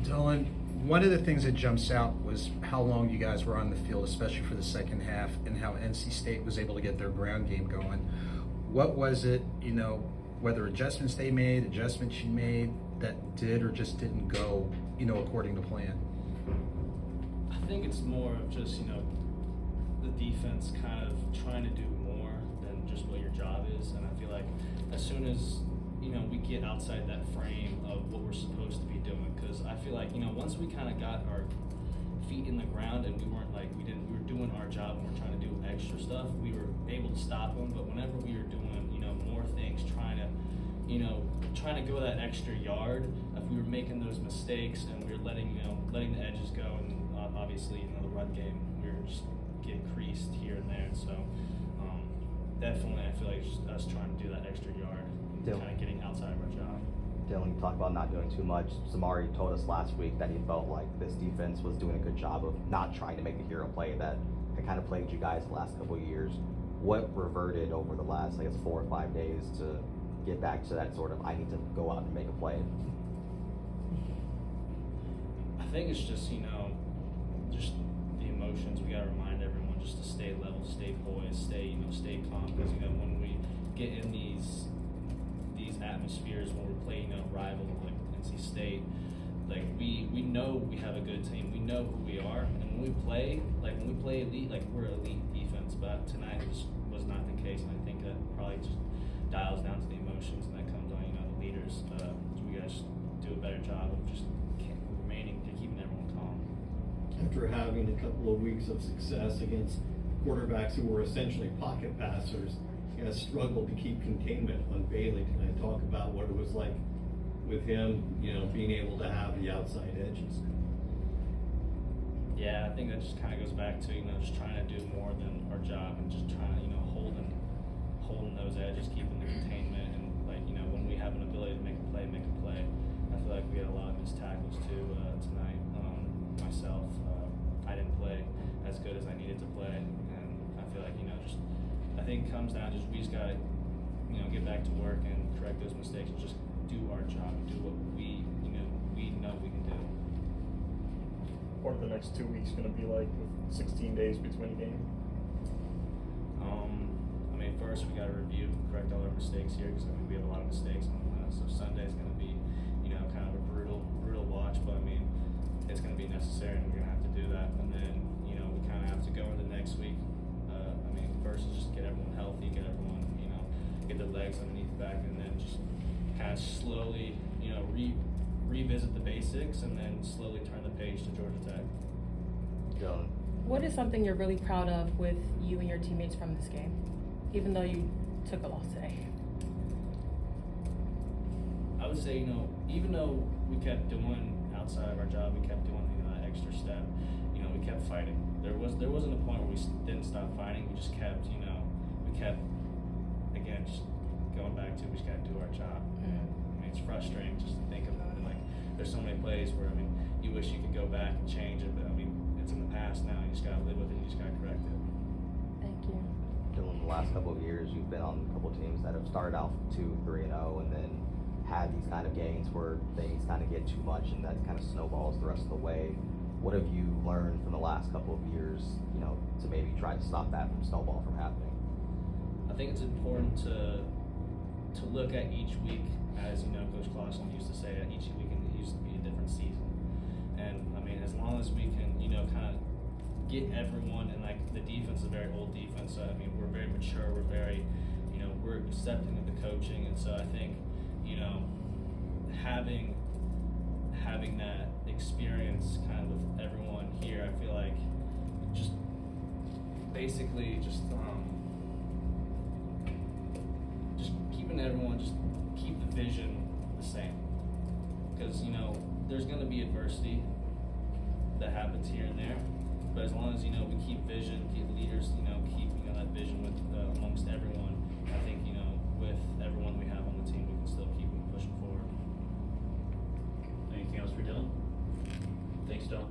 Dylan, one of the things that jumps out was how long you guys were on the field, especially for the second half, and how NC State was able to get their ground game going. What was it, whether adjustments they made, adjustments you made, that did or just didn't go, according to plan? I think it's more of just, the defense kind of trying to do more than just what your job is. And I feel like as soon as, we get outside that frame of what we're supposed to be doing, because I feel like, once we kind of got our feet in the ground and we were doing our job and we're trying to do extra stuff, we were able to stop them. But whenever we were doing, more things, trying to go that extra yard, if we were making those mistakes and we were letting the edges go, and obviously, the run game, we were just getting creased here and there. So definitely, I feel like just us trying to do that extra yard, and kind of getting outside of our job. Dylan, you talked about not doing too much. Samari told us last week that he felt like this defense was doing a good job of not trying to make the hero play that had kind of plagued you guys the last couple of years. What reverted over the last, 4 or 5 days to get back to that sort of, I need to go out and make a play? I think it's just, just the emotions. We got to remind everyone just to stay level, stay poised, stay calm. Because, when we get in these atmospheres, when we're playing a rival like NC State, we know we have a good team. We know who we are. And when we play elite, we're elite defense. But tonight was not the case. And I think that probably just dials down to the emotions, and that comes on, the leaders. We guys do a better job of just keeping everyone calm. After having a couple of weeks of success against quarterbacks who were essentially pocket passers, you guys struggled to keep containment on Bailey. Can I talk about what it was like with him, being able to have the outside edges? Yeah, I think that just kind of goes back to, just trying to do more than our job and just trying to, holding those edges, keeping the containment, and when we have an ability to make a play. I feel like we had a lot of missed tackles too tonight. Myself, I didn't play as good as I needed to play, and I feel like I think it comes down to we just gotta get back to work and correct those mistakes and just do our job, do what we know we can do. What are the next 2 weeks going to be like with 16 days between games? First we got to review, correct all our mistakes here, because we have a lot of mistakes. So Sunday's going to be, kind of a brutal watch, but it's going to be necessary, and we're going to have to do that. And then, we kind of have to go into next week. First is just get everyone healthy, get everyone, get their legs underneath the back, and then just kind of slowly, revisit the basics, and then slowly turn the page to Georgia Tech. Dylan. What is something you're really proud of with you and your teammates from this game, even though you took a loss today? I would say, even though we kept doing outside of our job, we kept doing that extra step, we kept fighting. There wasn't a point where we didn't stop fighting. We just kept, again, just going back to, we just got to do our job. It's frustrating just to think of it. There's so many plays where, you wish you could go back and change it, but it's in the past now. You just got to live with it. You just got to correct it. Thank you. Dylan, the last couple of years, you've been on a couple of teams that have started out 2-3-0 and then had these kind of gains where things kind of get too much and that kind of snowballs the rest of the way. What have you learned from the last couple of years, to maybe try to stop that from snowball from happening? I think it's important to look at each week, as Coach Clausen used to say, that each week used to be a different season. And as long as we can, kind of get everyone, and the defense is a very old defense. So we're very mature. We're very, we're accepting of the coaching, and so I think, having that experience kind of with everyone here, I feel like just basically just keeping everyone, just keep the vision the same, because there's going to be adversity that happens here and there, but as long as we keep vision, keep leaders, keep that vision with amongst everyone, I think with everyone we have on the team, we can still keep pushing forward. Anything else for Dylan? Thanks, Dylan.